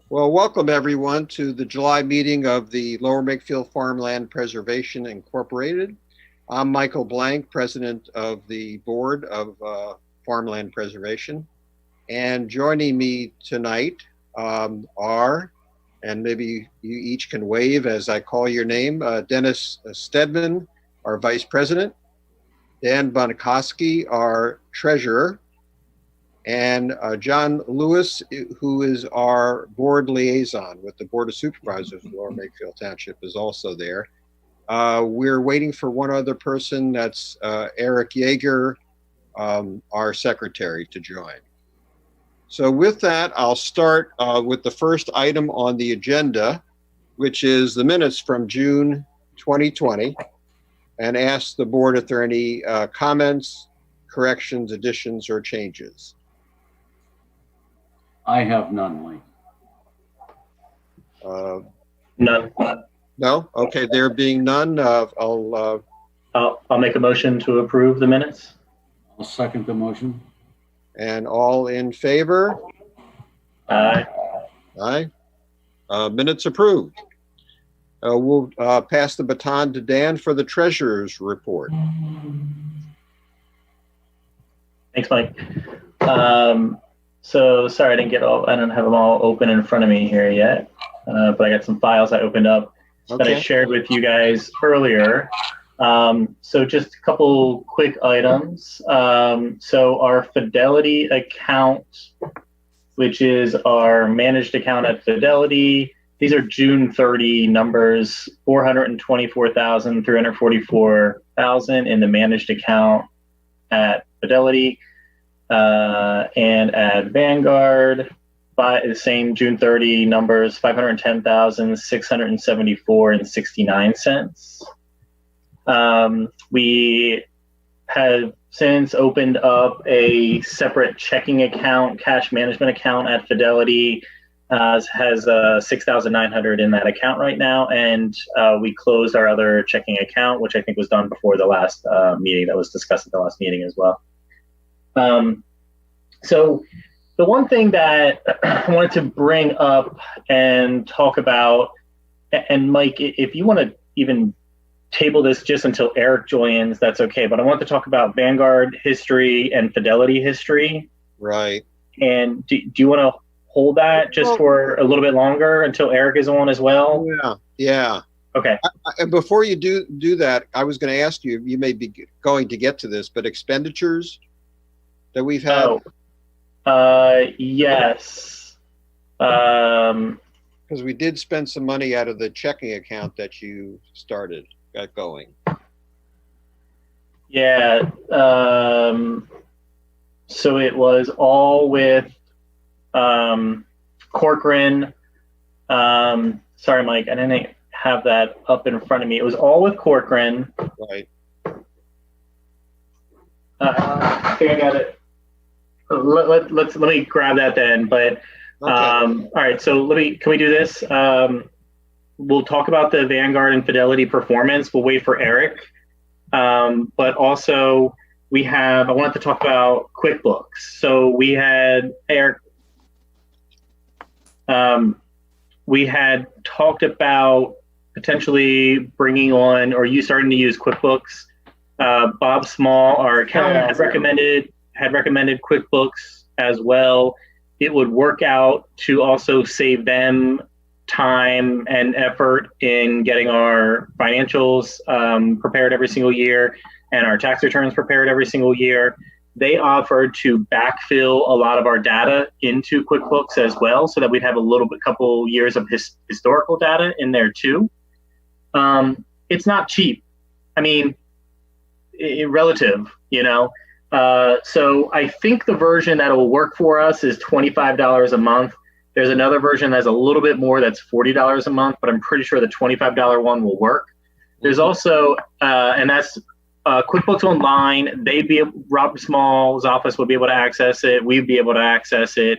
Well, welcome everyone to the July meeting of the Lower Makefield Farmland Preservation Incorporated. I'm Michael Blank, President of the Board of Farmland Preservation. And joining me tonight are, and maybe you each can wave as I call your name, Dennis Stedman, our Vice President, Dan Bonikoski, our Treasurer, and John Lewis, who is our board liaison with the Board of Supervisors of Lower Makefield Township, is also there. We're waiting for one other person, that's Eric Yeager, our secretary, to join. So with that, I'll start with the first item on the agenda, which is the minutes from June 2020, and ask the board if there are any comments, corrections, additions, or changes. I have none, Mike. None. No? Okay, there being none, I'll make a motion to approve the minutes. I'll second the motion. and all in favor? Aye. Aye. Minutes approved. We'll pass the baton to Dan for the treasurer's report. Thanks, Mike. So sorry I don't have them all open in front of me here yet, but I got some files I opened up that I shared with you guys earlier. So just a couple quick items. So our Fidelity account, which is our managed account at Fidelity, these are June 30 numbers, 424,344,000 in the managed account at Fidelity. And at Vanguard, by the same June 30 numbers, 510,674 and 69 cents. We have since opened up a separate checking account, cash management account at Fidelity. Has 6,900 in that account right now, and we closed our other checking account, which I think was done before the last meeting, that was discussed at the last meeting as well. So the one thing that I wanted to bring up and talk about, and Mike, if you want to even table this just until Eric joins, that's okay. But I want to talk about Vanguard history and Fidelity history. Right. And do you want to hold that just for a little bit longer until Eric is on as well? Yeah. Okay. Before you do that, I was going to ask you, you may be going to get to this, but expenditures that we've had? Yes. Because we did spend some money out of the checking account that you got going. Yeah. So it was all with Corcoran. Sorry, Mike, I didn't have that up in front of me. It was all with Corcoran. Right. I think I got it. Let me grab that then. But Okay. all right, so can we do this? We'll talk about the Vanguard and Fidelity performance. We'll wait for Eric. But also I wanted to talk about QuickBooks. So we had Eric. We had talked about potentially bringing on, or you starting to use QuickBooks. Bob Small, our accountant, had recommended QuickBooks as well. It would work out to also save them time and effort in getting our financials prepared every single year and our tax returns prepared every single year. They offered to backfill a lot of our data into QuickBooks as well, so that we'd have couple years of historical data in there too. It's not cheap. I mean, relative, so I think the version that will work for us is $25 a month. There's another version that's a little bit more, that's $40 a month, but I'm pretty sure the $25 one will work. There's also, and that's QuickBooks Online. Robert Small's office would be able to access it. We'd be able to access it.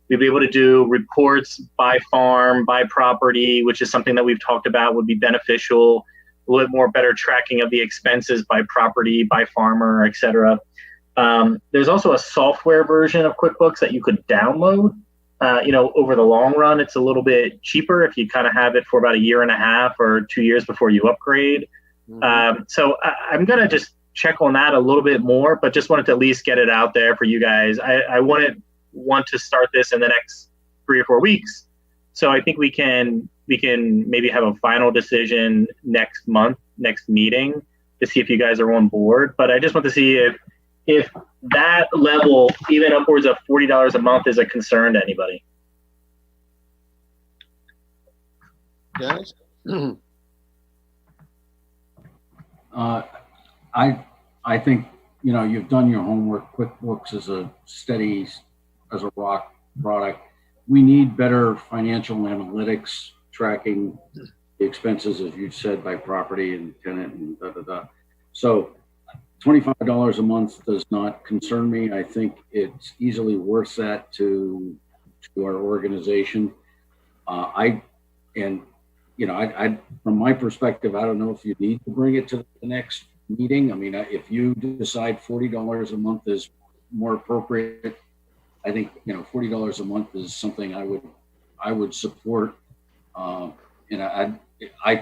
We'd be able to do reports by farm, by property, which is something that we've talked about would be beneficial. A little bit more better tracking of the expenses by property, by farmer, etc. There's also a software version of QuickBooks that you could download. over the long run, it's a little bit cheaper if you kind of have it for about a year and a half or 2 years before you upgrade. So I'm going to just check on that a little bit more, but just wanted to at least get it out there for you guys. I want to start this in the next 3 or 4 weeks. So I think we can maybe have a final decision next month, next meeting, to see if you guys are on board. But I just want to see if that level, even upwards of $40 a month, is a concern to anybody. Dennis? I think, you've done your homework. QuickBooks is a steady as a rock product. We need better financial analytics, tracking the expenses, as you said, by property and tenant and So $25 a month does not concern me. I think it's easily worth that to our organization. From my perspective, I don't know if you need to bring it to the next meeting. I mean, if you decide $40 a month is more appropriate, I think $40 a month is something I would support. I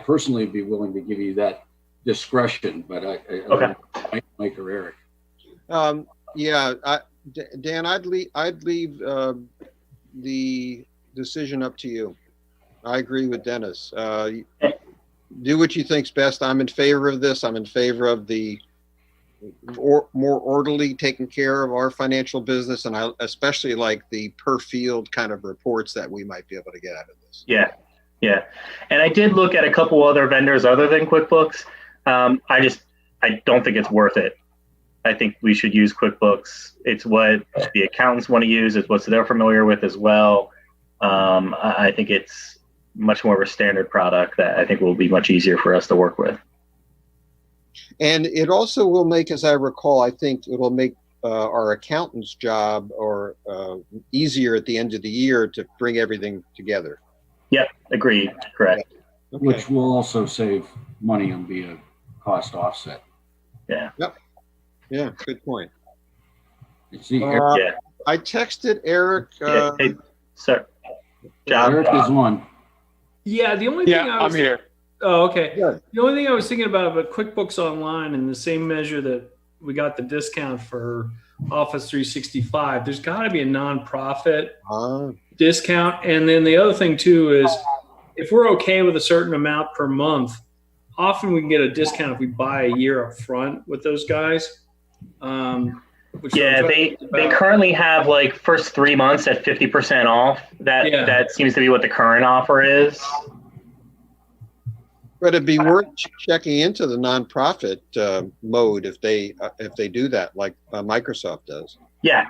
personally would be willing to give you that discretion, but Okay. Mike or Eric. Dan, I'd leave the decision up to you. I agree with Dennis. Do what you think's best. I'm in favor of this. I'm in favor of the more orderly taking care of our financial business, and I especially like the per field kind of reports that we might be able to get out of this. Yeah. And I did look at a couple other vendors other than QuickBooks. I don't think it's worth it. I think we should use QuickBooks. It's what the accountants want to use. It's what they're familiar with as well. I think it's much more of a standard product that I think will be much easier for us to work with. And it also will make, as I recall, I think it will make our accountant's job easier at the end of the year to bring everything together. Yep, agreed. Correct. Okay. Which will also save money and be a cost offset. Yeah. Yep. Yeah, good point. See, I texted Eric. Hey, sir. John. Eric is on. Yeah, the only thing I'm here. Oh, okay. Good. The only thing I was thinking about QuickBooks Online, in the same measure that we got the discount for Office 365, there's got to be a nonprofit discount. And then the other thing too is, if we're okay with a certain amount per month, often we can get a discount if we buy a year up front with those guys. They currently have like first 3 months at 50% off. That seems to be what the current offer is. But it'd be worth checking into the nonprofit mode if they do that, like Microsoft does. Yeah,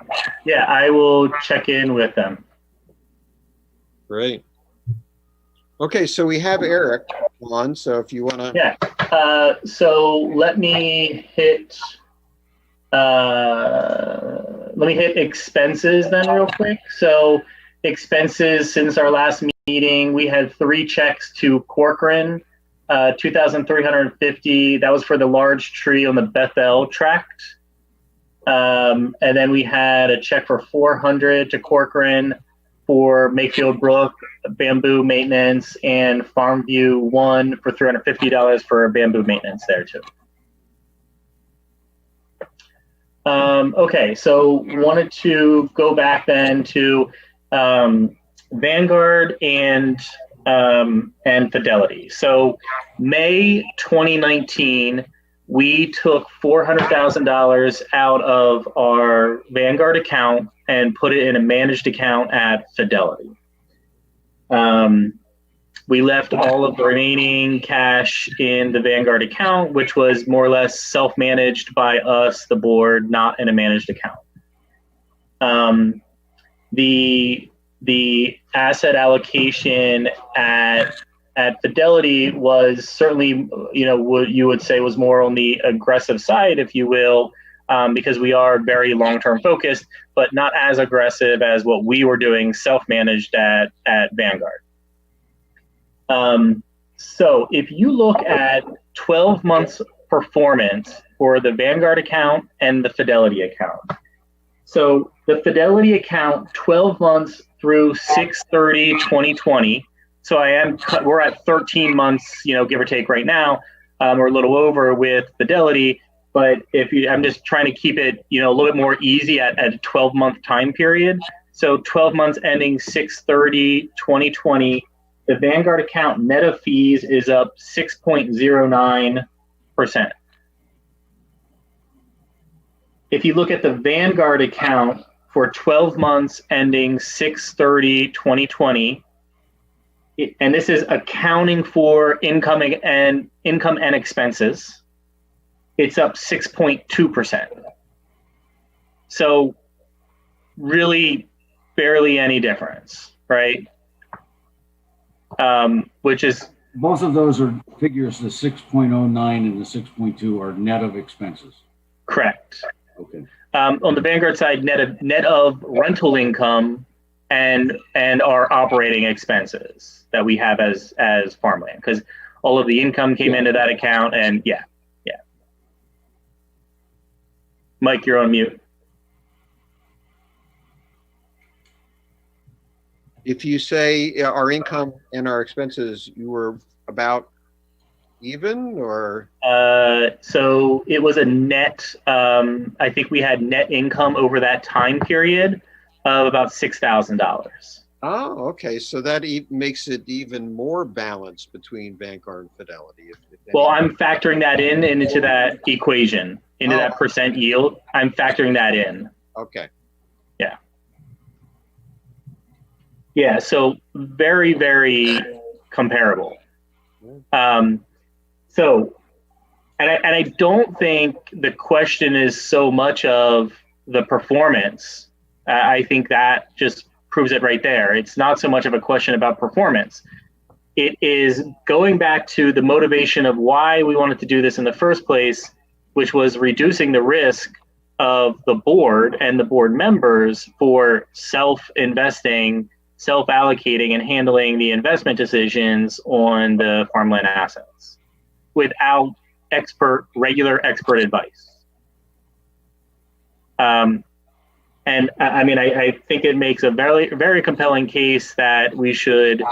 I will check in with them. Great. Okay, so we have Eric on. So if you want to. Yeah. So let me hit expenses then real quick. So expenses since our last meeting, we had 3 checks to Corcoran. 2,350. That was for the large tree on the Bethel tract. And then we had a check for 400 to Corcoran for Makefield Brook bamboo maintenance, and Farmview 1 for $350 for bamboo maintenance there too. Okay, so wanted to go back then to Vanguard and Fidelity. So May 2019, we took $400,000 out of our Vanguard account and put it in a managed account at Fidelity. We left all of the remaining cash in the Vanguard account, which was more or less self-managed by us, the board, not in a managed account. The asset allocation at Fidelity was certainly, what you would say was more on the aggressive side, if you will, because we are very long-term focused, but not as aggressive as what we were doing self-managed at Vanguard. So if you look at 12 months performance for the Vanguard account and the Fidelity account, So the Fidelity account, 12 months through 6/30/2020. So we're at 13 months, give or take right now, or a little over with Fidelity. But I'm just trying to keep it, a little bit more easy at a 12-month time period. So 12 months ending 6/30/2020, the Vanguard account net of fees is up 6.09%. If you look at the Vanguard account for 12 months ending 6/30/2020, and this is accounting for income and expenses, it's up 6.2%. So really barely any difference, right? Which is Both of those are figures, the 6.09 and the 6.2 are net of expenses. correct. Okay. On the Vanguard side, net of rental income and our operating expenses that we have as Farmland, because all of the income came into that account, and yeah. Mike, you're on mute. If you say our income and our expenses, you were about even, or? So it was a net, I think we had net income over that time period of about $6,000. Oh, okay. So that makes it even more balanced between Vanguard and Fidelity. Well, I'm factoring that into that equation, into that percent yield. I'm factoring that in. Okay. Yeah, so very, very comparable. So, and I don't think the question is so much of the performance. I think that just proves it right there. It's not so much of a question about performance. It is going back to the motivation of why we wanted to do this in the first place, which was reducing the risk of the board and the board members for self-investing, self-allocating, and handling the investment decisions on the farmland assets without regular expert advice. And I mean, I think it makes a very, very compelling case that we should,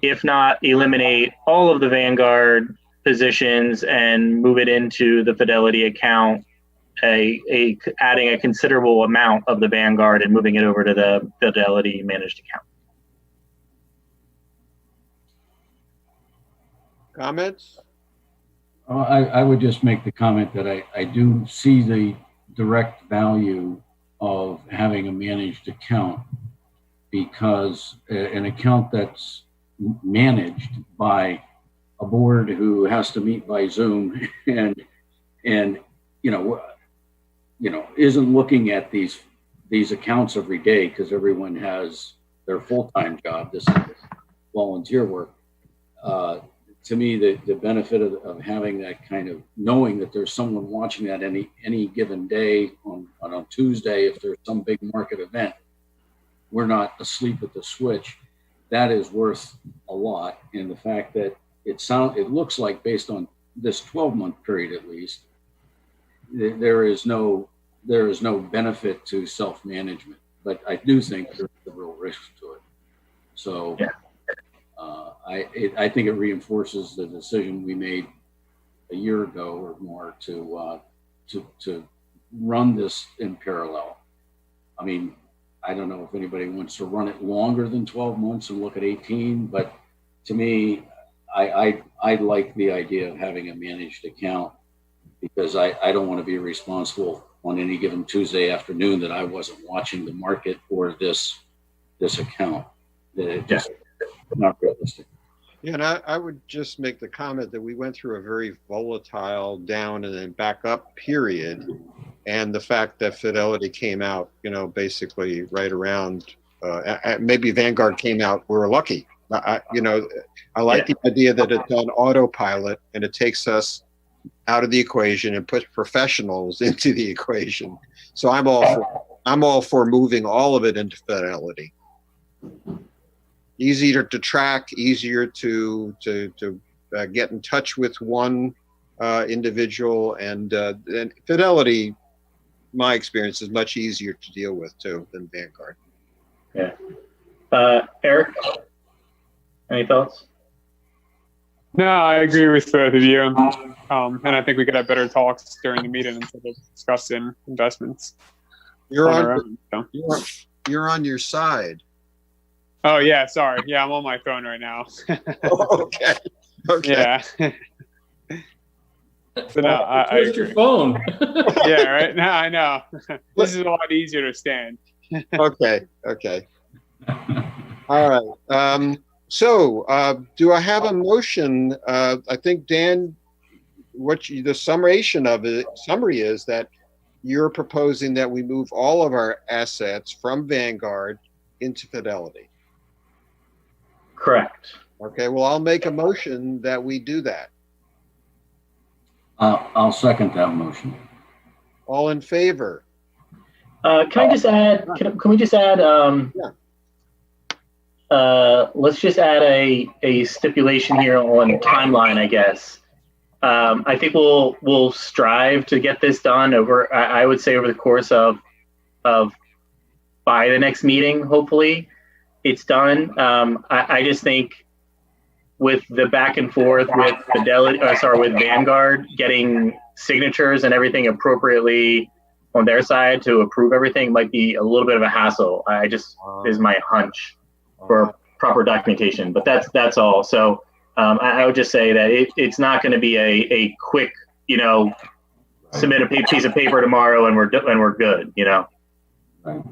if not eliminate all of the Vanguard positions and move it into the Fidelity account, adding a considerable amount of the Vanguard and moving it over to the Fidelity managed account. Comments? I would just make the comment that I do see the direct value of having a managed account, because an account that's managed by a board who has to meet by Zoom and isn't looking at these accounts every day because everyone has their full-time job. This is volunteer work. To me, the benefit of having that kind of knowing that there's someone watching that any given day on a Tuesday, if there's some big market event, we're not asleep at the switch. That is worth a lot. And the fact that it looks like, based on this 12-month period at least, there is no benefit to self-management. But I do think there's a real risk to it. So. Yeah. I think it reinforces the decision we made a year ago or more to run this in parallel. I mean, I don't know if anybody wants to run it longer than 12 months and look at 18, but to me, I like the idea of having a managed account, because I don't want to be responsible on any given Tuesday afternoon that I wasn't watching the market or this account. Just not realistic. Yeah, and I would just make the comment that we went through a very volatile down and then back up period, and the fact that Fidelity came out, basically right around, maybe Vanguard came out, we were lucky. I like the idea that it's on autopilot and it takes us out of the equation and puts professionals into the equation. So I'm all for moving all of it into Fidelity. Easier to track, easier to get in touch with one individual, and Fidelity my experience, is much easier to deal with too than Vanguard. Yeah. Eric, any thoughts? No, I agree with both of you. And I think we could have better talks during the meeting instead of discussing investments You're on our on. own. So. You're on your side. Oh yeah, sorry. Yeah, I'm on my phone right now. Okay. Okay. Yeah. So no, I Where's your agree. phone? Yeah, right. No, I know. This is a lot easier to stand. Okay. Okay. All right. Do I have a motion? I think Dan, the summary is that you're proposing that we move all of our assets from Vanguard into Fidelity. Correct. Okay. Well, I'll make a motion that we do that. I'll second that motion. All in favor? Can I just add? Can we just add? Let's just add a stipulation here on timeline, I guess. I think we'll strive to get this done over. I would say over the course of by the next meeting, hopefully, it's done. I just think with the back and forth with with Vanguard, getting signatures and everything appropriately on their side to approve everything might be a little bit of a hassle. Is my hunch for proper documentation, but that's all. So I would just say that it's not going to be a quick, submit a piece of paper tomorrow and we're good, Right.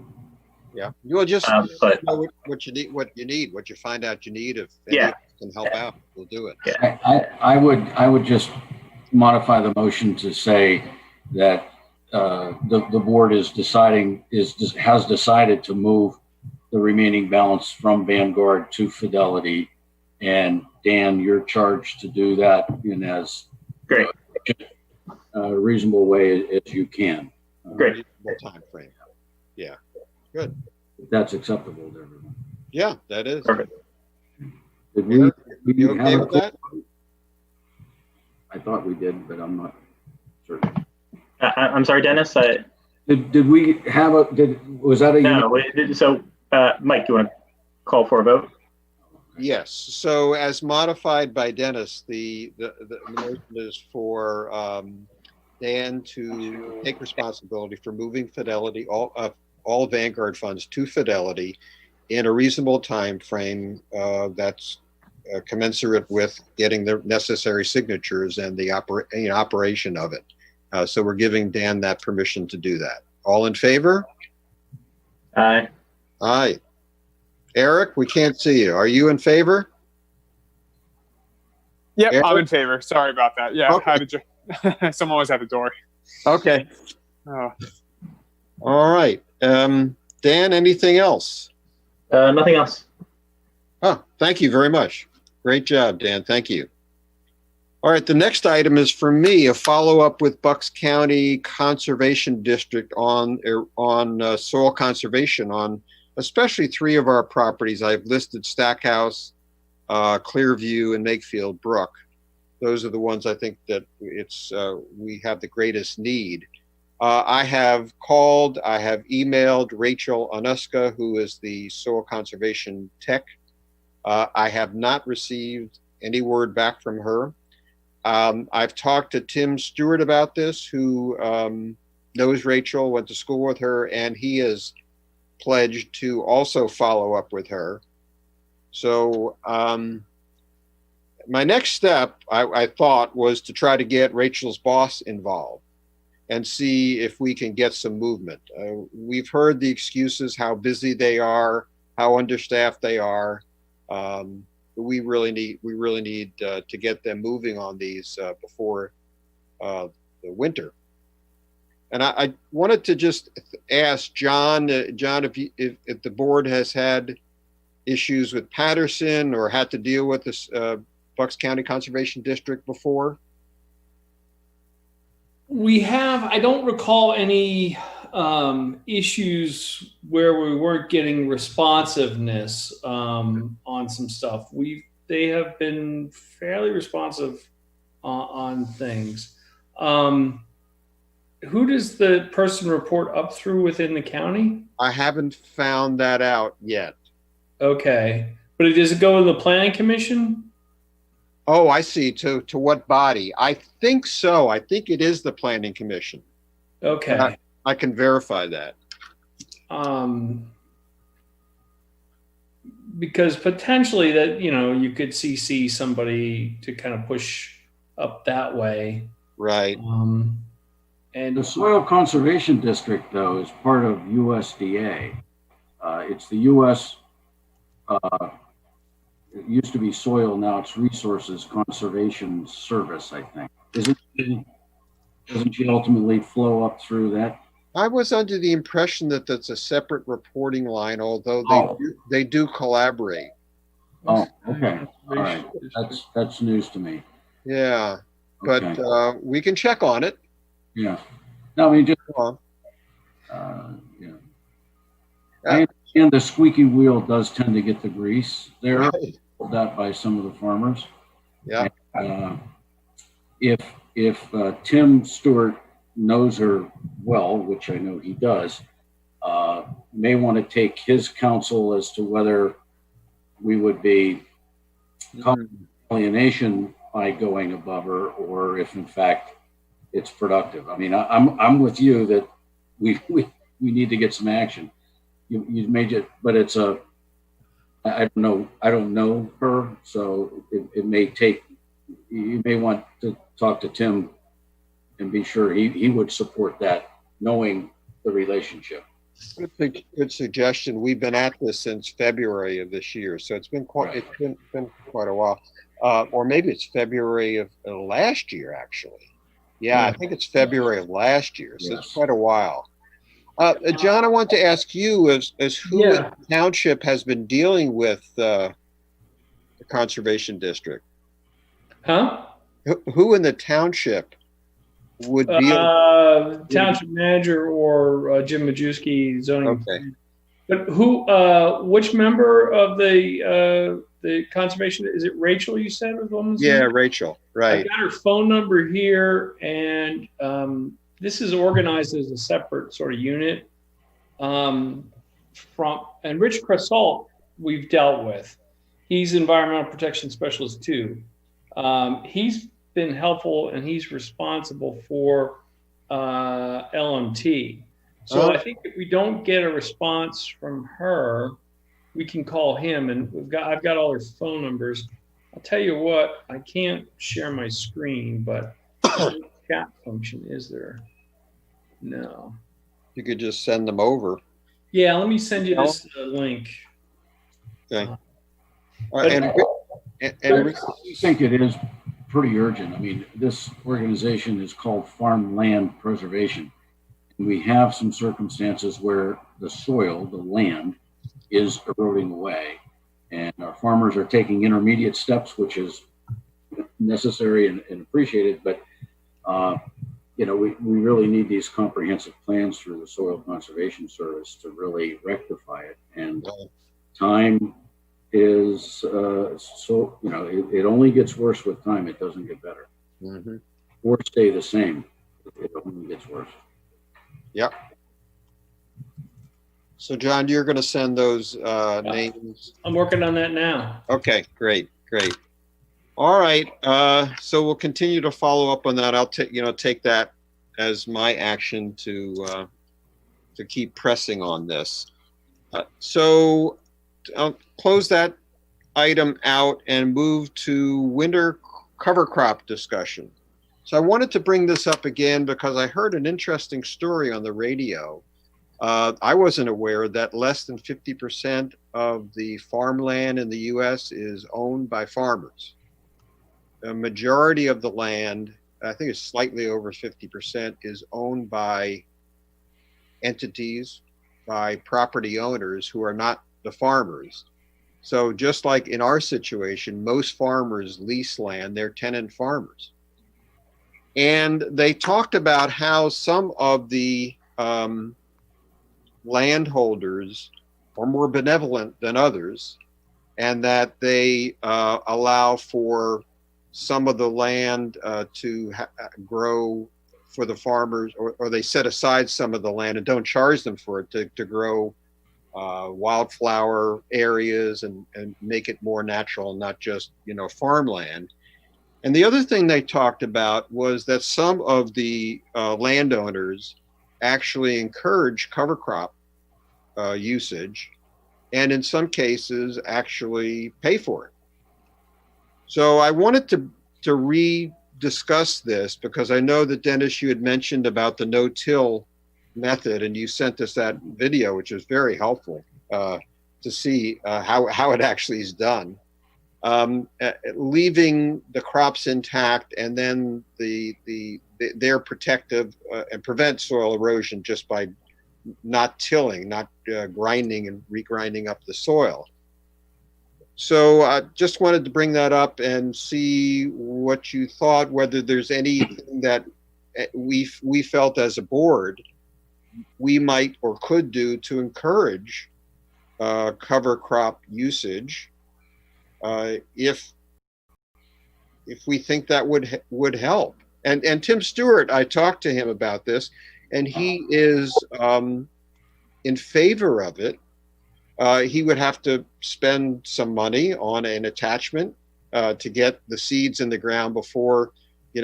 Yeah. You'll just but know what you need, what you find out you need. If Yeah. can help out, we'll do it. Yeah. I would just modify the motion to say that the board has decided to move the remaining balance from Vanguard to Fidelity, and Dan, you're charged to do that in as Great. Reasonable way as you can. Great. Reasonable time frame. Yeah. Good. If that's acceptable to everyone. Yeah, that is. Perfect. Did You we okay have with that? I thought we did, but I'm not certain. I'm sorry, Dennis. Did we have was that a No. So, Mike, you want to call for a vote? Yes. So as modified by Dennis, the motion is for Dan to take responsibility for moving Fidelity, all Vanguard funds to Fidelity in a reasonable time frame that's commensurate with getting the necessary signatures and the operation of it. So we're giving Dan that permission to do that. All in favor? Aye. Aye. Eric, we can't see you. Are you in favor? Yep, Eric? I'm in favor. Sorry about that. Yeah, Okay. how did you? Someone was at the door. Okay. Oh. All right. Dan, anything else? Nothing else. Oh, thank you very much. Great job, Dan. Thank you. All right. The next item is for me, a follow-up with Bucks County Conservation District on soil conservation on especially 3 of our properties. I've listed Stackhouse, Clearview, and Makefield Brook. Those are the ones I think that we have the greatest need. I have called, I have emailed Rachel Onuska, who is the soil conservation tech. I have not received any word back from her. I've talked to Tim Stewart about this, who knows Rachel, went to school with her, and he is pledged to also follow up with her. So my next step, I thought, was to try to get Rachel's boss involved and see if we can get some movement. We've heard the excuses, how busy they are, how understaffed they are. We really need to get them moving on these before the winter. And I wanted to just ask John, if the board has had issues with Patterson or had to deal with this Bucks County Conservation District before. We have, I don't recall any issues where we weren't getting responsiveness on some stuff. They have been fairly responsive on things. who does the person report up through within the county? I haven't found that out yet. Okay. But does it go to the planning commission? Oh, I see. To what body? I think so. I think it is the planning commission. Okay. I can verify that. Because potentially that, you could CC somebody to kind of push up that way. Right. And The Soil Conservation District, though, is part of USDA. It's the U.S. It used to be Soil, now it's Resources Conservation Service, I think. Doesn't she ultimately flow up through that? I was under the impression that that's a separate reporting line, although they do collaborate. Oh, okay. All right. That's news to me. Yeah, but Okay. we can check on it. Yeah. No, I mean, just, I understand the squeaky wheel does tend to get the grease there, Right. pulled out by some of the farmers. Yeah. And, if Tim Stewart knows her well, which I know he does, may want to take his counsel as to whether we would be alienation by going above her, or if in fact it's productive. I mean, I'm with you that we need to get some action. You made it, but it's I don't know her, so it may take. You may want to talk to Tim and be sure he would support that, knowing the relationship. Good suggestion. We've been at this since February of this year, so it's been quite it's been quite a while. Or maybe it's February of last year, actually. Yeah, I think it's February of last year, so it's quite a while. John, I want to ask you, as who in the township has been dealing with the conservation district? Huh? Who in the township would be township manager or Jim Majewski, zoning. Okay. But which member of the conservation, is it Rachel you said was the woman's name? Yeah, Rachel, right. I got her phone number here, and this is organized as a separate sort of unit. And Rich Cressalt we've dealt with. He's environmental protection specialist too. He's been helpful, and he's responsible for LMT. So I think if we don't get a response from her, we can call him, and I've got all her phone numbers. I'll tell you what, I can't share my screen, but chat function is there? No. You could just send them over. Yeah, let me send you this link. Okay. I think it is pretty urgent. I mean, this organization is called Farmland Preservation. And we have some circumstances where the soil, the land, is eroding away. And our farmers are taking intermediate steps, which is necessary and appreciated. But, we really need these comprehensive plans through the Soil Conservation Service to really rectify it. And time is it only gets worse with time. It doesn't get better. Mm-hmm. Or stay the same. It only gets worse. Yep. So, John, you're going to send those names. I'm working on that now. Okay, great. All right. So we'll continue to follow up on that. I'll take that as my action to keep pressing on this. So I'll close that item out and move to winter cover crop discussion. So I wanted to bring this up again because I heard an interesting story on the radio. I wasn't aware that less than 50% of the farmland in the U.S. is owned by farmers. The majority of the land, I think it's slightly over 50%, is owned by entities, by property owners who are not the farmers. So just like in our situation, most farmers lease land, they're tenant farmers. And they talked about how some of the landholders are more benevolent than others, and that they allow for some of the land to grow for the farmers, or they set aside some of the land and don't charge them for it to grow wildflower areas and make it more natural, not just, farmland. And the other thing they talked about was that some of the landowners actually encourage cover crop usage, and in some cases actually pay for it. So I wanted to rediscuss this, because I know that, Dennis, you had mentioned about the no-till method, and you sent us that video, which was very helpful to see how it actually is done. Leaving the crops intact, and then they're protective and prevent soil erosion just by not tilling, not grinding and regrinding up the soil. So I just wanted to bring that up and see what you thought, whether there's anything that we felt as a board we might or could do to encourage cover crop usage, if we think that would help. And Tim Stewart, I talked to him about this, and he is in favor of it. He would have to spend some money on an attachment to get the seeds in the ground before, he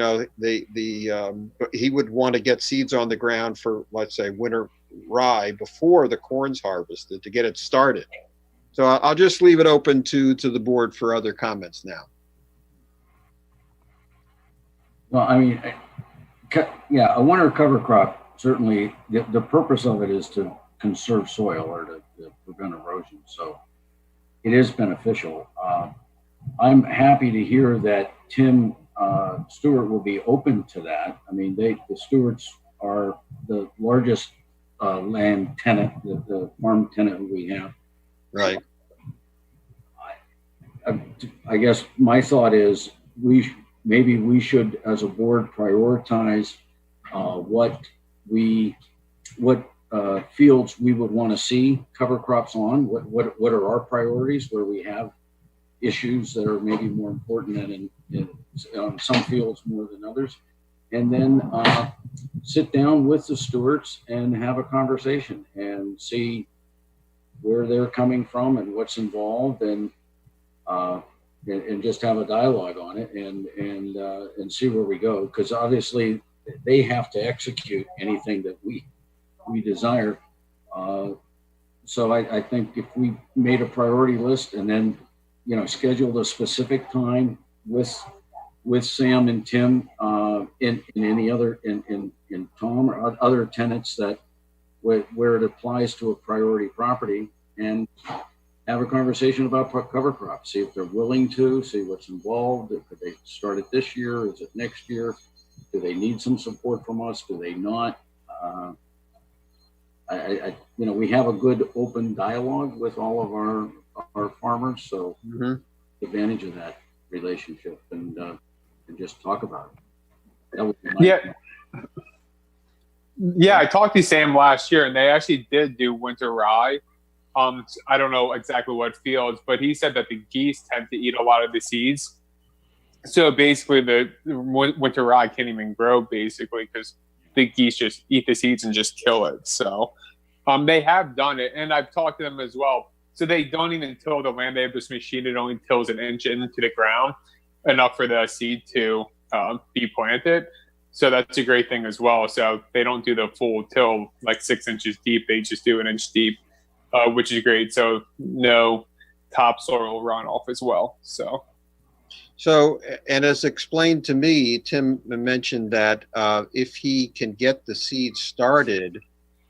would want to get seeds on the ground for, let's say, winter rye before the corn's harvested to get it started. So I'll just leave it open to the board for other comments now. Well, I mean, a winter cover crop, certainly the purpose of it is to conserve soil or to prevent erosion. So it is beneficial. I'm happy to hear that Tim Stewart will be open to that. I mean, the Stewarts are the largest land tenant, the farm tenant we have. Right. I guess my thought is maybe we should, as a board, prioritize what fields we would want to see cover crops on. What are our priorities where we have issues that are maybe more important and in some fields more than others, and then sit down with the stewards and have a conversation and see where they're coming from and what's involved, and just have a dialogue on it and see where we go, because obviously they have to execute anything that we desire. So I think if we made a priority list and then scheduled a specific time with Sam and Tim in any other in Tom or other tenants that where it applies to a priority property, and have a conversation about cover crops, see if they're willing to, see what's involved. Could they start it this year? Is it next year? Do they need some support from us? Do they not? We have a good open dialogue with all of our farmers, so advantage of that relationship and just talk about it. That would be my Yeah, I talked to Sam last year, and they actually did do winter rye. I don't know exactly what fields, but he said that the geese tend to eat a lot of the seeds. So basically the winter rye can't even grow, basically, because the geese just eat the seeds and just kill it. So they have done it, and I've talked to them as well. So they don't even till the land. They have this machine that only tills an inch into the ground, enough for the seed to be planted. So that's a great thing as well. So they don't do the full till like 6 inches deep. They just do an inch deep, which is great. So no topsoil runoff as well. So, and as explained to me, Tim mentioned that if he can get the seed started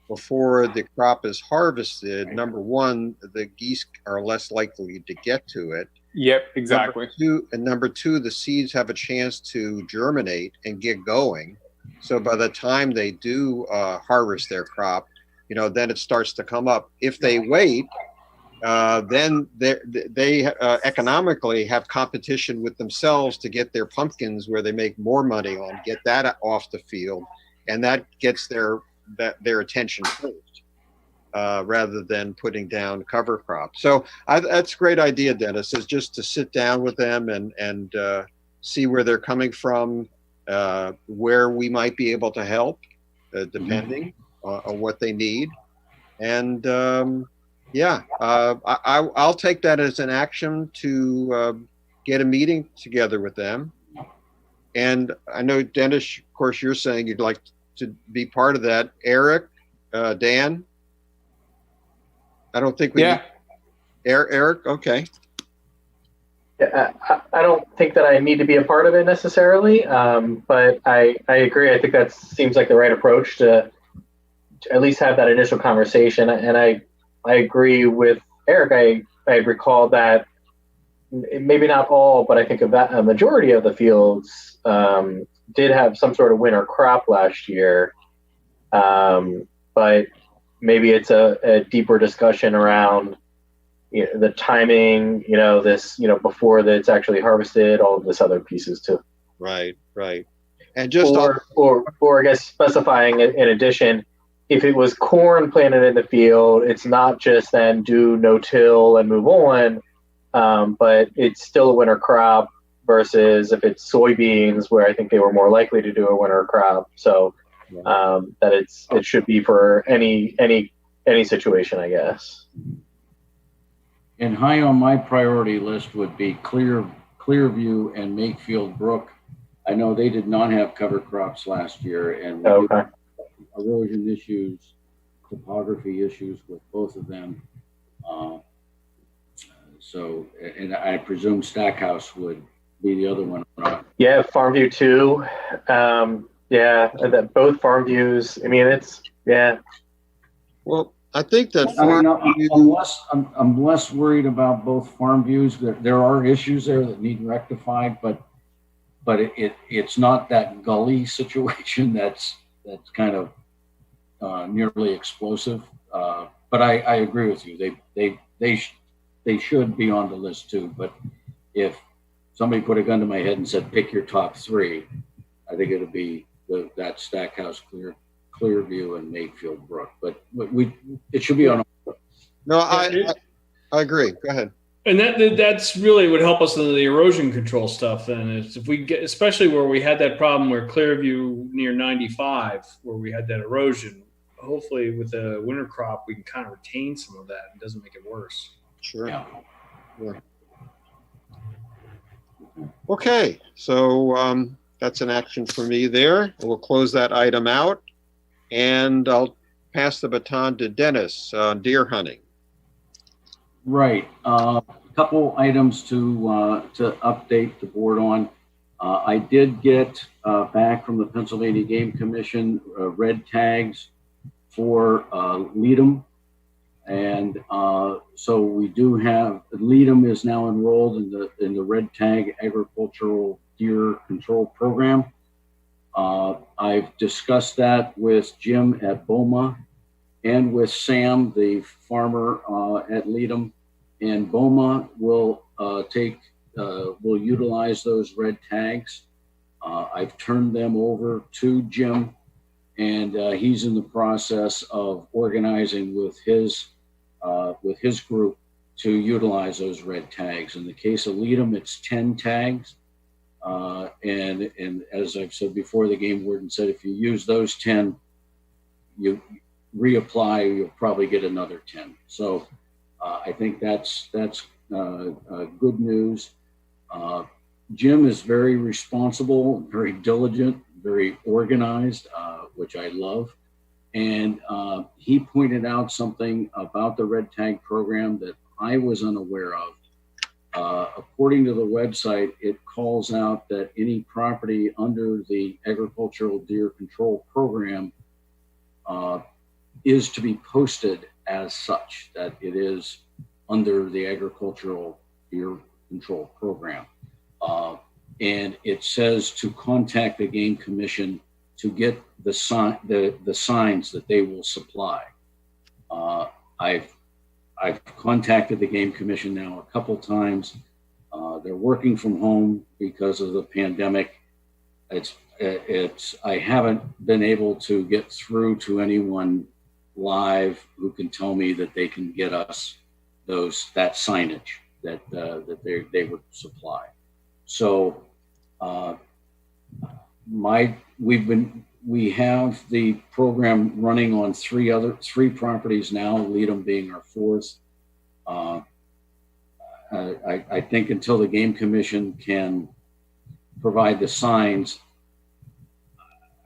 before the crop is harvested, number one, the geese are less likely to get to it. Yep, exactly. Number two, the seeds have a chance to germinate and get going. So by the time they do harvest their crop, then it starts to come up. If they wait, then they economically have competition with themselves to get their pumpkins where they make more money on, get that off the field, and that gets their attention first, rather than putting down cover crops. So that's a great idea, Dennis, is just to sit down with them and see where they're coming from, where we might be able to help, depending on what they need. And I'll take that as an action to get a meeting together with them. And I know, Dennis, of course, you're saying you'd like to be part of that. Eric, Dan? I don't think we. Yeah. Eric, okay. Yeah, I don't think that I need to be a part of it necessarily, but I agree. I think that seems like the right approach to at least have that initial conversation. And I agree with Eric. I recall that maybe not all, but I think a majority of the fields did have some sort of winter crop last year. But maybe it's a deeper discussion around the timing, before it's actually harvested, all of this other pieces too. Right. And just or I guess specifying in addition, if it was corn planted in the field, it's not just then do no-till and move on, but it's still a winter crop versus if it's soybeans, where I think they were more likely to do a winter crop. So that it should be for any situation, I guess. And high on my priority list would be Clearview and Makefield Brook. I know they did not have cover crops last year, and erosion issues, topography issues with both of them. So, and I presume Stackhouse would be the other one. Yeah, Farmview too. Both Farmviews. I mean, Well, I think that I'm less worried about both farm views. There are issues there that need rectified, but it's not that gully situation that's kind of nearly explosive. But I agree with you. They should be on the list too. But if somebody put a gun to my head and said pick your top three, I think it'd be that Stackhouse, Clearview, and Makefield Brook, but it should be on. No, I agree. Go ahead. And that's really would help us in the erosion control stuff. Then is if we get, especially where we had that problem where Clearview near 95, where we had that erosion. Hopefully, with the winter crop, we can kind of retain some of that. It doesn't make it worse. Sure. Yeah. Okay, so that's an action for me there. We'll close that item out. And I'll pass the baton to Dennis on deer hunting. Right. A couple items to update the board on. I did get back from the Pennsylvania Game Commission red tags for Leadham. And so we do have, Leadham is now enrolled in the red tag agricultural deer control program. I've discussed that with Jim at BOMA and with Sam, the farmer at Leadham, and BOMA will utilize those red tags. I've turned them over to Jim, and he's in the process of organizing with his group to utilize those red tags. In the case of Leadham, it's 10 tags. And as I've said before, the game warden said if you use those 10, you reapply, you'll probably get another 10. So I think that's good news. Jim is very responsible, very diligent, very organized, which I love. And he pointed out something about the red tag program that I was unaware of. According to the website, it calls out that any property under the agricultural deer control program is to be posted as such, that it is under the agricultural deer control program. And it says to contact the Game Commission to get the signs that they will supply. I've contacted the Game Commission now a couple times. They're working from home because of the pandemic. I haven't been able to get through to anyone live who can tell me that they can get us that signage that they would supply. So we have the program running on three properties now, Leadham being our fourth. I think until the game commission can provide the signs,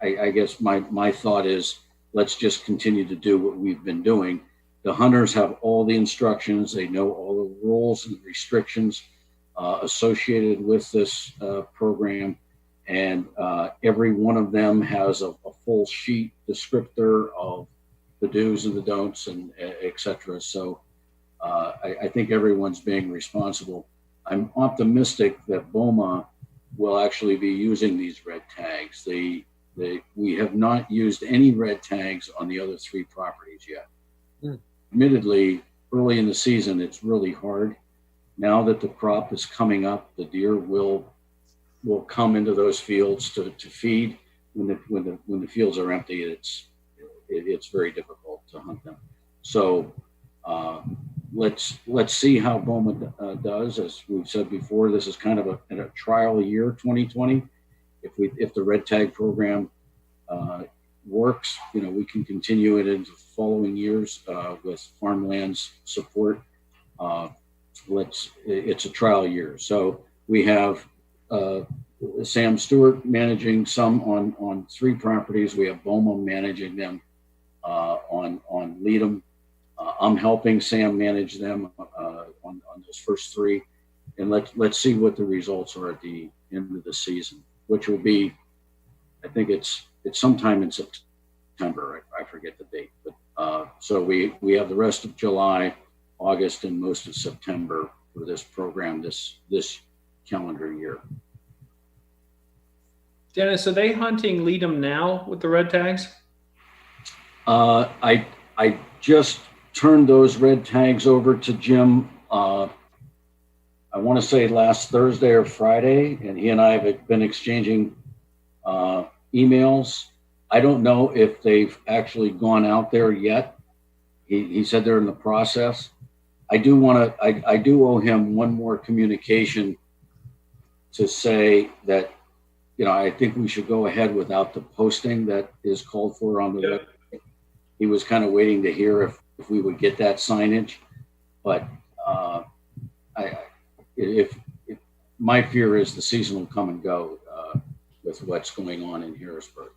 I guess my thought is let's just continue to do what we've been doing. The hunters have all the instructions. They know all the rules and restrictions associated with this program. And every one of them has a full sheet descriptor of the do's and the don'ts and et cetera. So I think everyone's being responsible. I'm optimistic that BOMA will actually be using these red tags. We have not used any red tags on the other three properties yet. Admittedly, early in the season, it's really hard. Now that the crop is coming up, the deer will come into those fields to feed. When the fields are empty, it's very difficult to hunt them. So let's see how BOMA does. As we've said before, this is kind of a trial year, 2020. If the red tag program works, we can continue it into following years with Farmland's support. It's a trial year. So we have Sam Stewart managing some on three properties. We have BOMA managing them on Leadham. I'm helping Sam manage them on those first three, and let's see what the results are at the end of the season, which will be, I think it's sometime in September. I forget the date, but so we have the rest of July, August, and most of September for this program this calendar year. Dennis, are they hunting Leadham now with the red tags? I just turned those red tags over to Jim. I want to say last Thursday or Friday, and he and I have been exchanging emails. I don't know if they've actually gone out there yet. He said they're in the process. I do owe him one more communication to say that, I think we should go ahead without the posting that is called for on the website. He was kind of waiting to hear if we would get that signage, but if my fear is the season will come and go with what's going on in Harrisburg.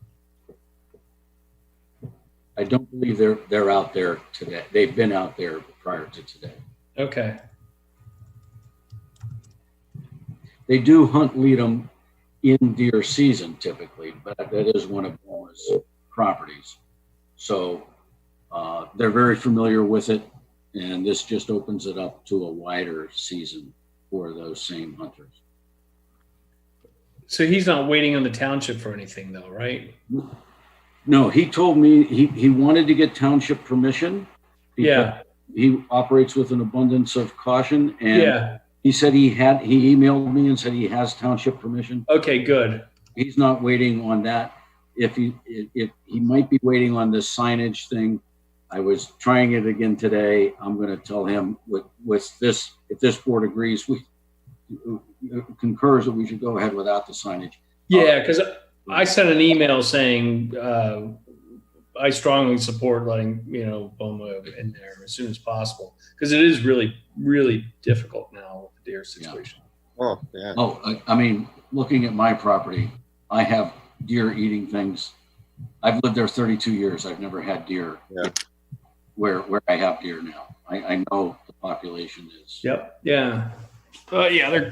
I don't believe they're out there today. They've been out there prior to today. Okay. They do hunt Leadham in deer season typically, but that is one of BOMA's properties. So they're very familiar with it, and this just opens it up to a wider season for those same hunters. So he's not waiting on the township for anything though, right? No, he told me he wanted to get township permission. Yeah. He operates with an abundance of caution, and yeah. He said he emailed me and said he has township permission. Okay, good. He's not waiting on that. If he might be waiting on this signage thing. I was trying it again today. I'm going to tell him with this, if this board agrees, concurs that we should go ahead without the signage. Yeah, because I sent an email saying I strongly support letting BOMA in there as soon as possible, because it is really, really difficult now with the deer situation. Yeah. Oh, yeah. Oh, I mean, looking at my property, I have deer eating things. I've lived there 32 years. I've never had deer. Yeah. Where I have deer now. I know the population is. Yep. Yeah. Yeah.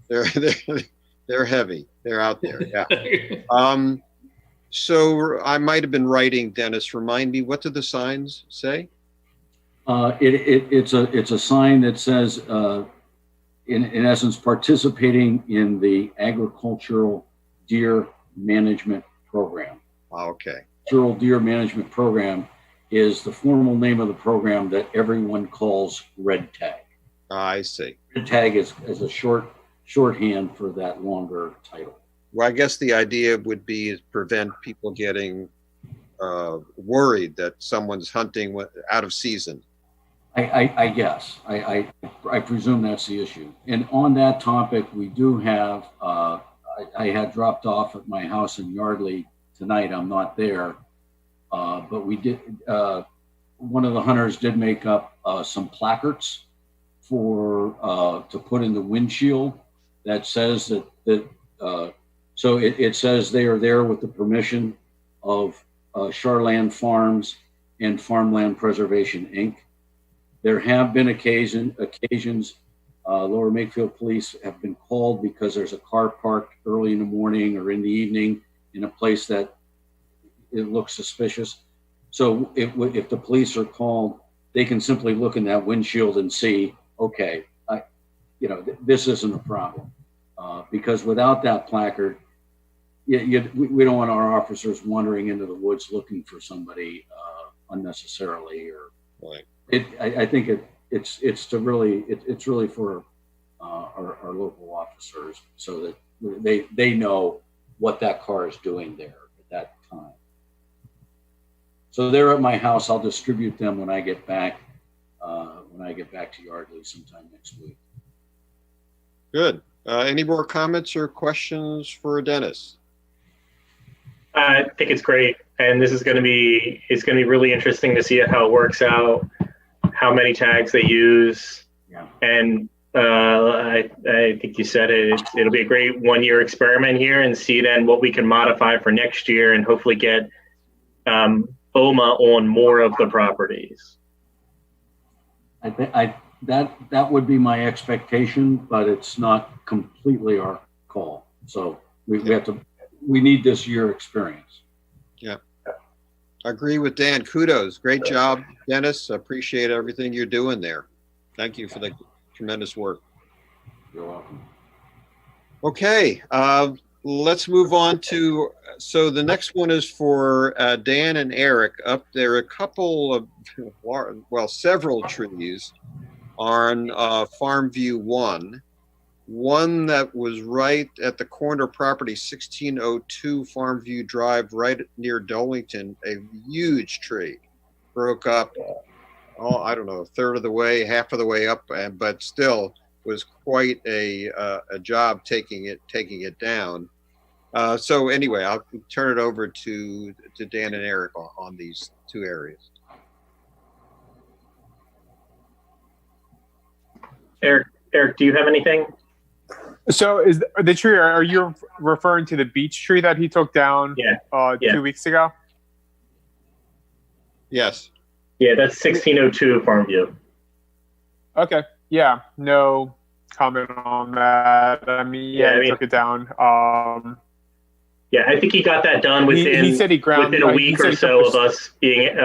They're heavy. They're out there. Yeah. So I might have been writing, Dennis. Remind me, what do the signs say? It's a sign that says, in essence, participating in the agricultural deer management program. Okay. Agricultural deer management program is the formal name of the program that everyone calls red tag. I see. Red tag is a shorthand for that longer title. Well, I guess the idea would be to prevent people getting worried that someone's hunting out of season. I guess. I presume that's the issue. And on that topic, we do have, I I had dropped off at my house in Yardley tonight. I'm not there, but we did. One of the hunters did make up some placards for to put in the windshield that says that. So it says they are there with the permission of Charland Farms and Farmland Preservation, Inc. There have been occasions Lower Makefield Police have been called because there's a car parked early in the morning or in the evening in a place that it looks suspicious. So if the police are called, they can simply look in that windshield and see, okay, this isn't a problem. Because without that placard, we don't want our officers wandering into the woods looking for somebody unnecessarily. Or Right. I think it's really for our local officers so that they know what that car is doing there at that time. So they're at my house. I'll distribute them when I get back. When I get back to Yardley sometime next week. Good. Any more comments or questions for Dennis? I think it's great, and it's going to be really interesting to see how it works out, how many tags they use, Yeah. And I think you said it. It'll be a great 1-year experiment here, and see then what we can modify for next year, and hopefully get OMA on more of the properties. That would be my expectation, but it's not completely our call. So we need this year experience. Yeah. I agree with Dan. Kudos. Great job, Dennis. Appreciate everything you're doing there. Thank you for the tremendous work. You're welcome. Okay. Let's move on to, so the next one is for Dan and Eric. Up there, a couple of, several trees on Farm View 1. One that was right at the corner property, 1602 Farm View Drive, right near Dolington, a huge tree. Broke up, I don't know, a third of the way, half of the way up, but still was quite a job taking it down. So anyway, I'll turn it over to Dan and Eric on these two areas. Eric, do you have anything? So is the tree, are you referring to the beech tree that he took down 2 weeks ago? Yes. Yeah, that's 1602 Farmview. Okay. Yeah. No comment on that. I mean, he took it down. Yeah, I think he got that done within, he said within a week or so of us being,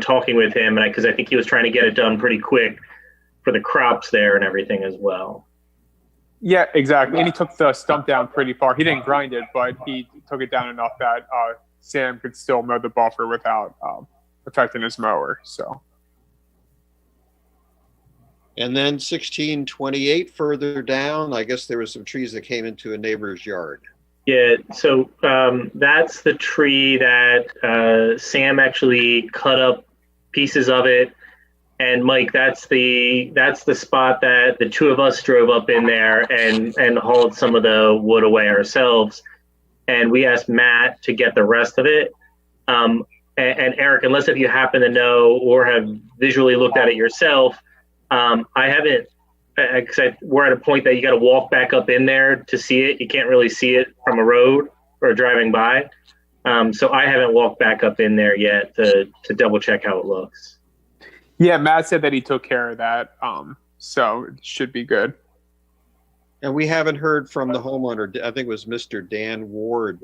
talking with him, because I think he was trying to get it done pretty quick for the crops there and everything as well. Yeah, exactly. And he took the stump down pretty far. He didn't grind it, but he took it down enough that Sam could still mow the buffer without affecting his mower. So. And then 1628 further down, I guess there were some trees that came into a neighbor's yard. Yeah, so that's the tree that Sam actually cut up pieces of it. And Mike, that's the spot that the two of us drove up in there and hauled some of the wood away ourselves. And we asked Matt to get the rest of it. And Eric, unless if you happen to know or have visually looked at it yourself, I haven't, because we're at a point that you got to walk back up in there to see it. You can't really see it from a road or driving by. So I haven't walked back up in there yet to double check how it looks. Yeah, Matt said that he took care of that, so it should be good. And we haven't heard from the homeowner. I think it was Mr. Dan Ward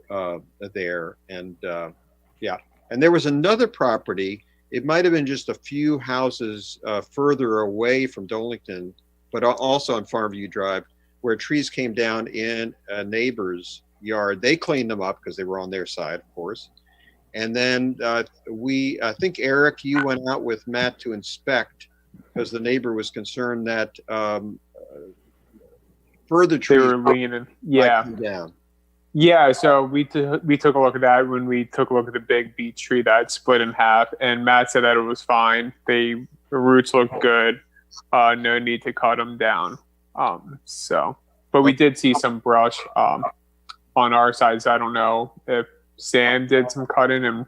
there. And and there was another property. It might have been just a few houses further away from Dolington, but also on Farmview Drive, where trees came down in a neighbor's yard. They cleaned them up because they were on their side, of course. And then I think, Eric, you went out with Matt to inspect because the neighbor was concerned that further trees were leaning. Yeah. Down. Yeah, so we took a look at that when we took a look at the big beech tree that split in half, and Matt said that it was fine. The roots looked good. No need to cut them down. But But we did see some brush on our side. So I don't know if Sam did some cutting and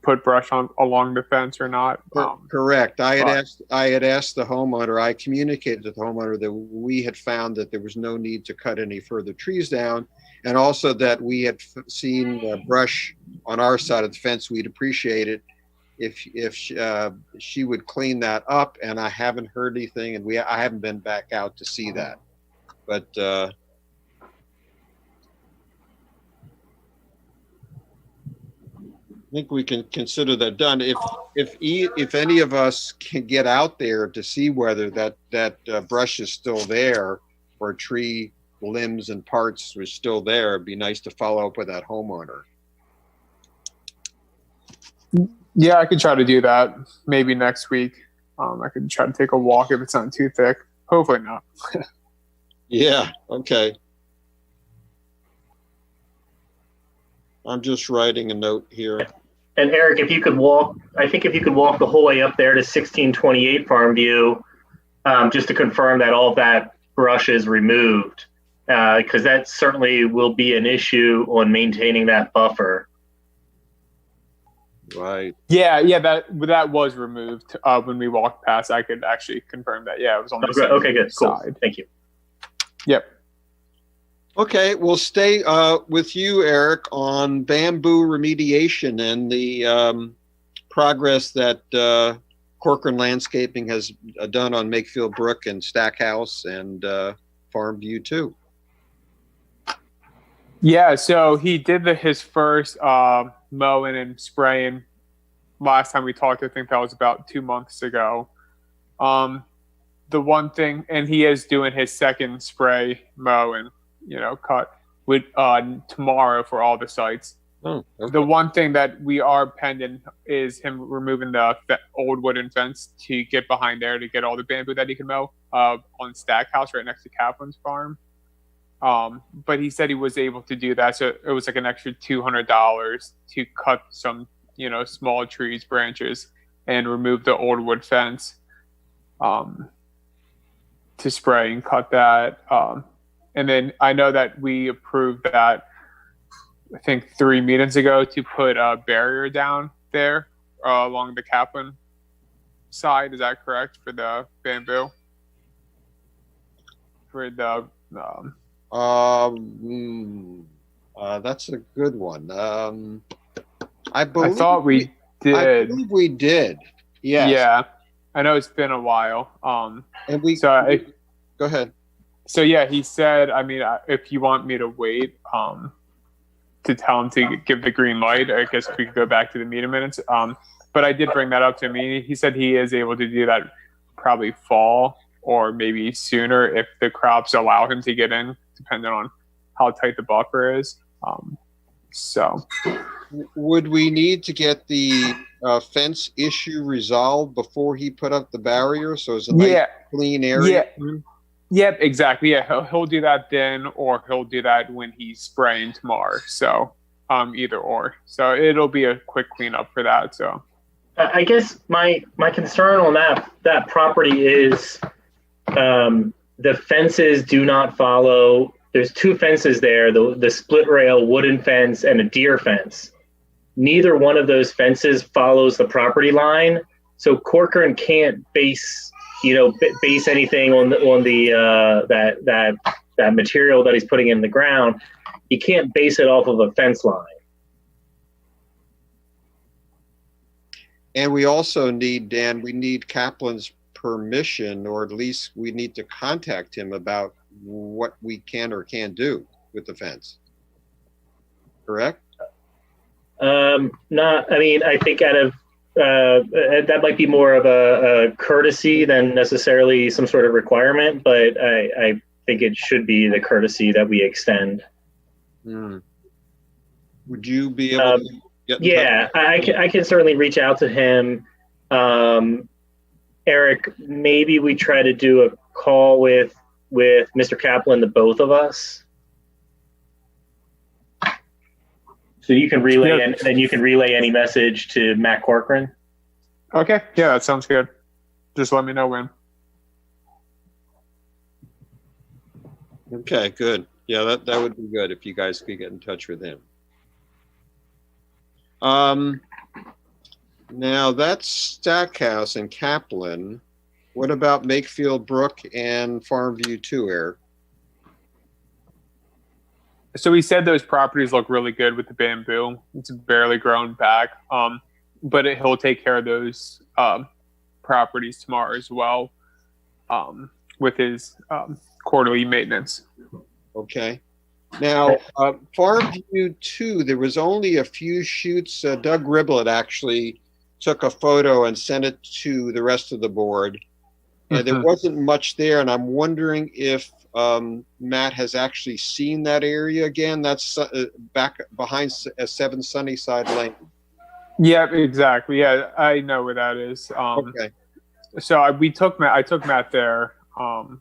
put brush on along the fence or not. Correct. I had asked the homeowner, I communicated to the homeowner that we had found that there was no need to cut any further trees down, and also that we had seen brush on our side of the fence. We'd appreciate it if she would clean that up, and I haven't heard anything, and I haven't been back out to see that. But I think we can consider that done. If any of us can get out there to see whether that brush is still there, or tree limbs and parts were still there, it'd be nice to follow up with that homeowner. Yeah, I could try to do that maybe next week. I could try to take a walk if it's not too thick. Hopefully not. Yeah. Okay. I'm just writing a note here. And Eric, if you could walk, I think if you could walk the whole way up there to 1628 Farmview, just to confirm that all of that brush is removed, because that certainly will be an issue on maintaining that buffer. Right. Yeah, that was removed when we walked past. I could actually confirm that. Yeah, it was on the same Okay, good, cool. side. Thank you. Yep. Okay, we'll stay with you, Eric, on bamboo remediation and the progress that Corcoran Landscaping has done on Makefield Brook and Stackhouse and Farmview too. Yeah, so he did his first mowing and spraying last time we talked. I think that was about 2 months ago. The one thing, and he is doing his second spray mow and cut with tomorrow for all the sites. Oh, okay. The one thing that we are pending is him removing the old wooden fence to get behind there to get all the bamboo that he can mow on Stackhouse right next to Kaplan's farm. But he said he was able to do that, so it was like an extra $200 to cut some small trees, branches, and remove the old wood fence to spray and cut that. And then I know that we approved that, I think 3 meetings ago, to put a barrier down there along the Kaplan side. Is that correct for the bamboo? For the that's a good one. I thought we did. I believe we did. Yes. Yeah. I know it's been a while. And go ahead. So yeah, he said, I mean, if you want me to wait to tell him to give the green light, I guess we could go back to the meeting minutes. But I did bring that up to him. He said he is able to do that probably fall or maybe sooner if the crops allow him to get in, depending on how tight the buffer is. So would we need to get the fence issue resolved before he put up the barrier? So it's a nice clean area. Yeah. Yep, exactly. Yeah, he'll do that then, or he'll do that when he's spraying tomorrow. So either or. So it'll be a quick cleanup for that. So I guess my concern on that property is the fences do not follow. There's 2 fences there, the split rail wooden fence and a deer fence. Neither one of those fences follows the property line. So Corcoran can't base anything on that material that he's putting in the ground. He can't base it off of a fence line. And we also need, Dan, we need Kaplan's permission, or at least we need to contact him about what we can or can't do with the fence. Correct? I think out of that might be more of a courtesy than necessarily some sort of requirement, but I think it should be the courtesy that we extend. Would you be able to get in touch? I can certainly reach out to him. Eric, maybe we try to do a call with Mr. Kaplan, the both of us. So you can relay, and then you can relay any message to Matt Corcoran. okay, yeah, that sounds good. Just let me know when. Okay, good. Yeah, that would be good if you guys could get in touch with him. Now that's Stackhouse and Kaplan. What about Makefield Brook and Farmview 2, Eric? So he said those properties look really good with the bamboo. It's barely grown back. But he'll take care of those properties tomorrow as well, with his quarterly maintenance. Okay. Now, Farmview 2, there was only a few shoots. Doug Riblet actually took a photo and sent it to the rest of the board. And there wasn't much there, and I'm wondering if Matt has actually seen that area again. That's back behind 7 Sunnyside Lane. Yeah, exactly. Yeah, I know where that is. Okay. So I took Matt there. Oh,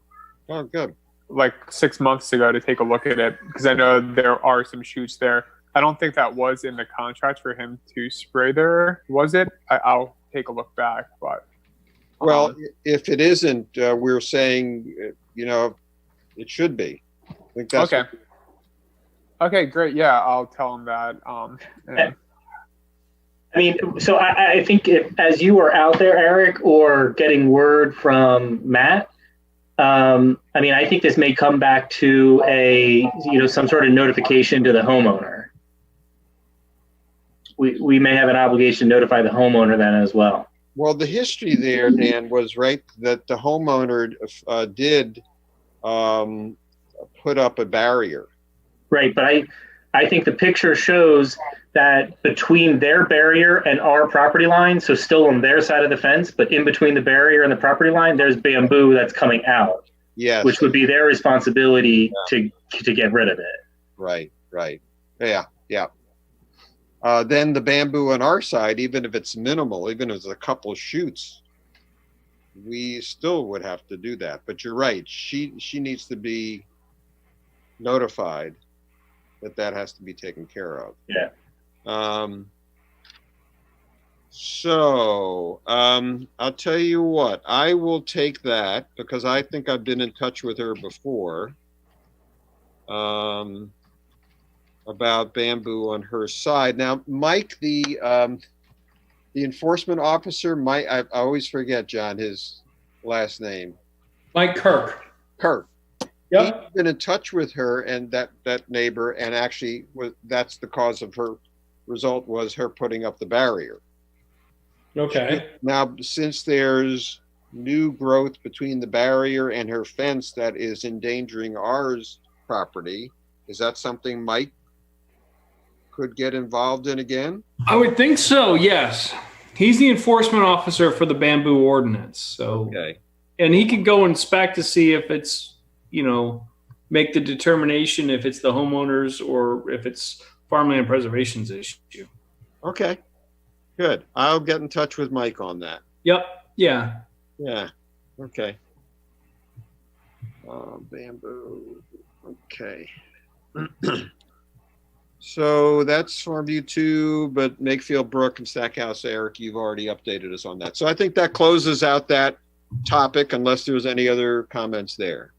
good. Like 6 months ago to take a look at it because I know there are some shoots there. I don't think that was in the contract for him to spray there, was it? I'll take a look back, but. Well, if it isn't, we're saying, it should be. I think that's okay. Okay, great. Yeah, I'll tell him that. I mean, so I think as you were out there, Eric, or getting word from Matt, I mean, I think this may come back to some sort of notification to the homeowner. We may have an obligation to notify the homeowner then as well. Well, the history there, Dan, was right that the homeowner did put up a barrier. Right, but I think the picture shows that between their barrier and our property line, so still on their side of the fence, but in between the barrier and the property line, there's bamboo that's coming out. Yes. Which would be their responsibility to get rid of it. Right. Yeah. Then the bamboo on our side, even if it's minimal, even if it's a couple of shoots, we still would have to do that. But you're right. She needs to be notified that has to be taken care of. Yeah. So I'll tell you what, I will take that because I think I've been in touch with her before about bamboo on her side. Now, Mike, the enforcement officer, Mike, I always forget, John, his last name. Mike Kirk. Yep. He's been in touch with her and that neighbor, and actually that's the cause of her result was her putting up the barrier. Okay. Now, since there's new growth between the barrier and her fence that is endangering ours property, is that something Mike could get involved in again? I would think so, yes. He's the enforcement officer for the bamboo ordinance. So, okay. And he could go inspect to see if it's, make the determination if it's the homeowners or if it's farmland preservation's issue. Okay. Good. I'll get in touch with Mike on that. Yep. Yeah. Yeah. Okay. Bamboo. Okay. So that's Farmview 2, but Makefield Brook and Stackhouse, Eric, you've already updated us on that. So I think that closes out that topic unless there's any other comments there.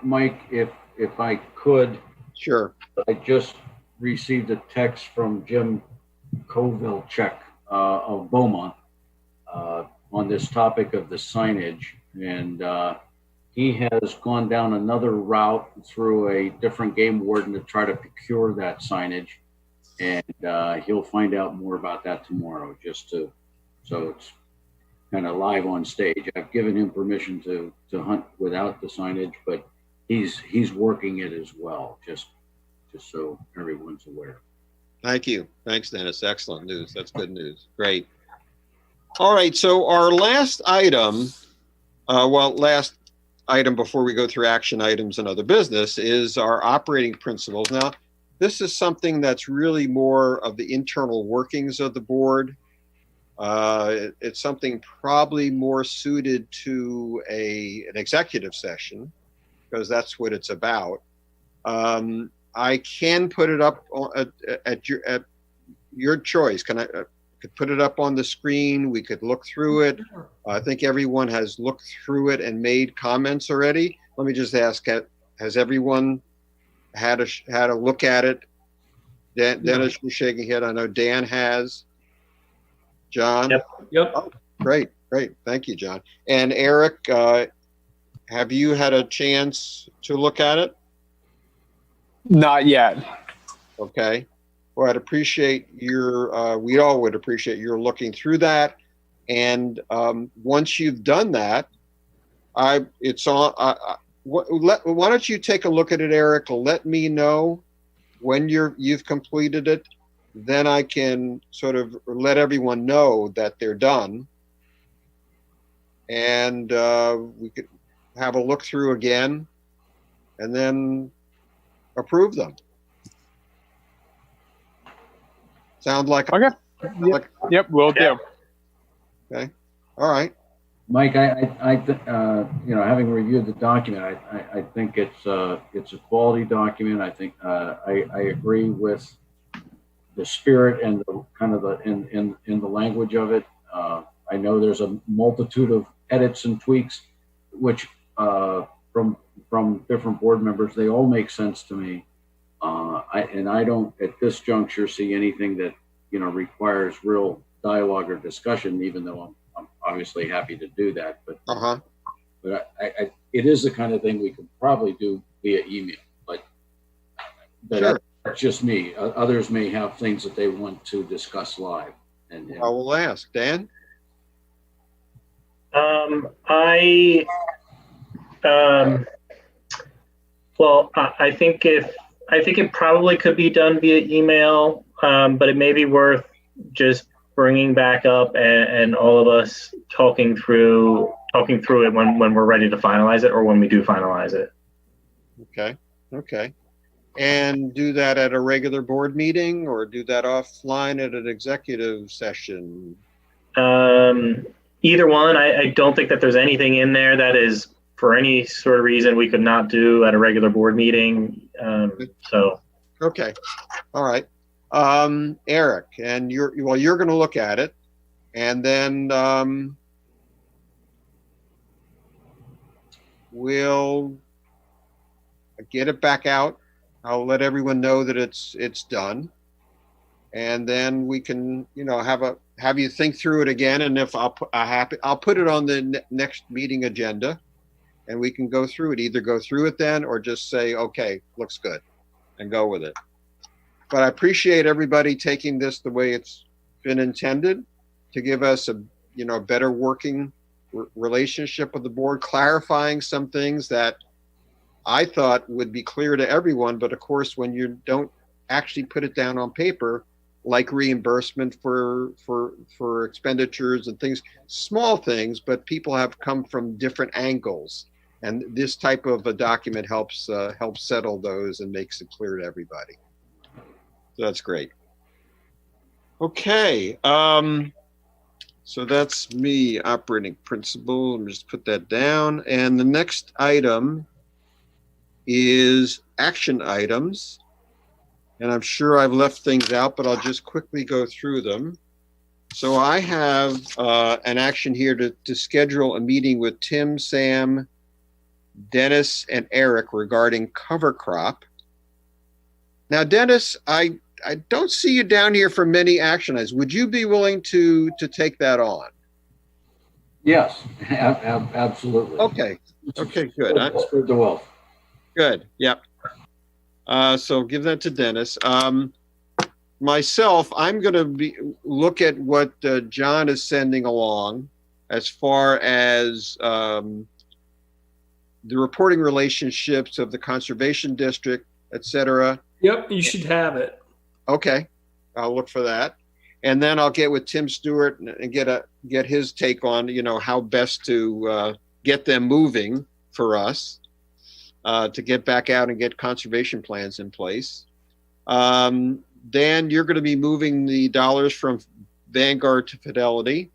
Mike, if I could. Sure. I just received a text from Jim Kovalchuk of Beaumont on this topic of the signage. And he has gone down another route through a different game warden to try to procure that signage. And he'll find out more about that tomorrow, so it's kind of live on stage. I've given him permission to hunt without the signage, but he's working it as well, just so everyone's aware. Thank you. Thanks, Dennis. Excellent news. That's good news. Great. All right. So our last item, last item before we go through action items and other business is our operating principles. Now, this is something that's really more of the internal workings of the board. It's something probably more suited to an executive session because that's what it's about. I can put it up at your choice. Can I? could put it up on the screen. We could look through it. I think everyone has looked through it and made comments already. Let me just ask, has everyone had a look at it? Dennis, you're shaking head. I know Dan has. John? Yep. Oh, great. Thank you, John. And Eric, have you had a chance to look at it? Not yet. Okay. Well, I'd appreciate we all would appreciate your looking through that. And once you've done that, why don't you take a look at it, Eric? Let me know when you've completed it. Then I can sort of let everyone know that they're done. And we could have a look through again and then approve them. Sound like Okay. Yep, will do. Okay. All right. Mike, having reviewed the document, I think it's a quality document. I think I agree with the spirit and the kind of in the language of it. I know there's a multitude of edits and tweaks, which from different board members, they all make sense to me. I don't at this juncture see anything that requires real dialogue or discussion, even though I'm obviously happy to do that. But it is the kind of thing we could probably do via email. But Sure. That's just me. Others may have things that they want to discuss live. And I will ask. Dan? I think it probably could be done via email, but it may be worth just bringing back up and all of us talking through it when we're ready to finalize it or when we do finalize it. Okay. And do that at a regular board meeting or do that offline at an executive session? Either one. I don't think that there's anything in there that is for any sort of reason we could not do at a regular board meeting. Okay. All right. Eric, and you're going to look at it and then we'll get it back out. I'll let everyone know that it's done. And then we can, have you think through it again. And if I'll put it on the next meeting agenda and we can go through it, either go through it then or just say, okay, looks good and go with it. But I appreciate everybody taking this the way it's been intended to give us a better working relationship with the board, clarifying some things that I thought would be clear to everyone. But of course, when you don't actually put it down on paper, like reimbursement for expenditures and things, small things, but people have come from different angles. And this type of a document helps settle those and makes it clear to everybody. So that's great. Okay. So that's me, operating principle. Let me just put that down. And the next item is action items. And I'm sure I've left things out, but I'll just quickly go through them. So I have an action here to schedule a meeting with Tim, Sam, Dennis, and Eric regarding cover crop. Now, Dennis, I don't see you down here for many action items. Would you be willing to take that on? Yes, absolutely. Okay, good. Spread the wealth. Good, yep. So give that to Dennis. Myself, I'm going to look at what John is sending along as far as the reporting relationships of the conservation district, et cetera. Yep, you should have it. Okay, I'll look for that, and then I'll get with Tim Stewart and get his take on how best to get them moving for us to get back out and get conservation plans in place. Dan, you're going to be moving the dollars from Vanguard to Fidelity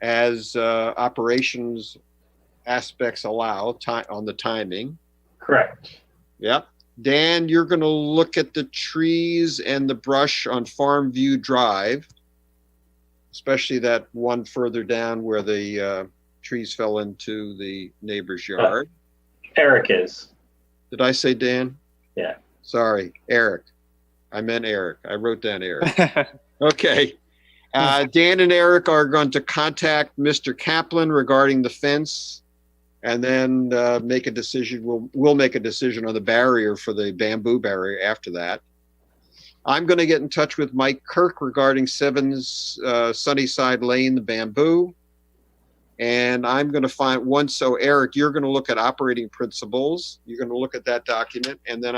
as operations aspects allow on the timing. Correct. Yep. Dan, you're going to look at the trees and the brush on Farm View Drive. especially that one further down where the trees fell into the neighbor's yard. Eric is. Did I say Dan? Yeah. Sorry, Eric. I meant Eric. I wrote down Eric. Okay. Dan and Eric are going to contact Mr. Kaplan regarding the fence, and then make a decision. We'll make a decision on the barrier for the bamboo barrier after that. I'm going to get in touch with Mike Kirk regarding 7's Sunnyside Lane, the bamboo. And I'm going to find one. So Eric, you're going to look at operating principles. You're going to look at that document, and then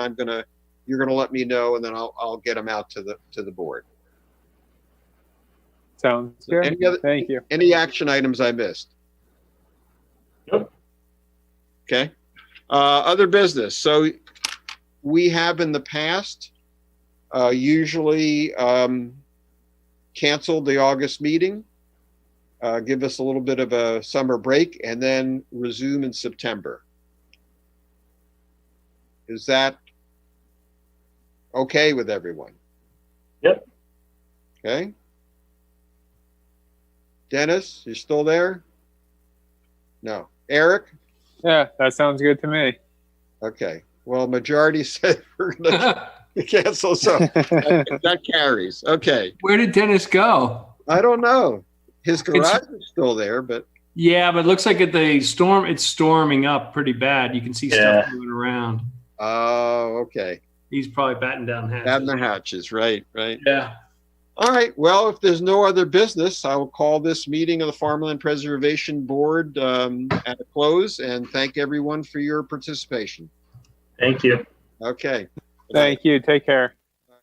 you're going to let me know, and then I'll get them out to the board. Sounds good. Thank you. Any action items I missed? Nope. Okay. Other business. So we have in the past usually canceled the August meeting, give us a little bit of a summer break, and then resume in September. Is that okay with everyone? Yep. Okay. Dennis, you still there? No. Eric? Yeah, that sounds good to me. Okay. Well, majority said we're going to cancel, so that carries. Okay. Where did Dennis go? I don't know. His garage is still there, but Yeah, but it looks like it's storming up pretty bad. You can see stuff moving around. oh, okay. He's probably batting down hatches. Having the hatches, right. Yeah. All right. Well, if there's no other business, I will call this meeting of the Farmland Preservation Board at a close, and thank everyone for your participation. Thank you. Okay. Thank you. Take care.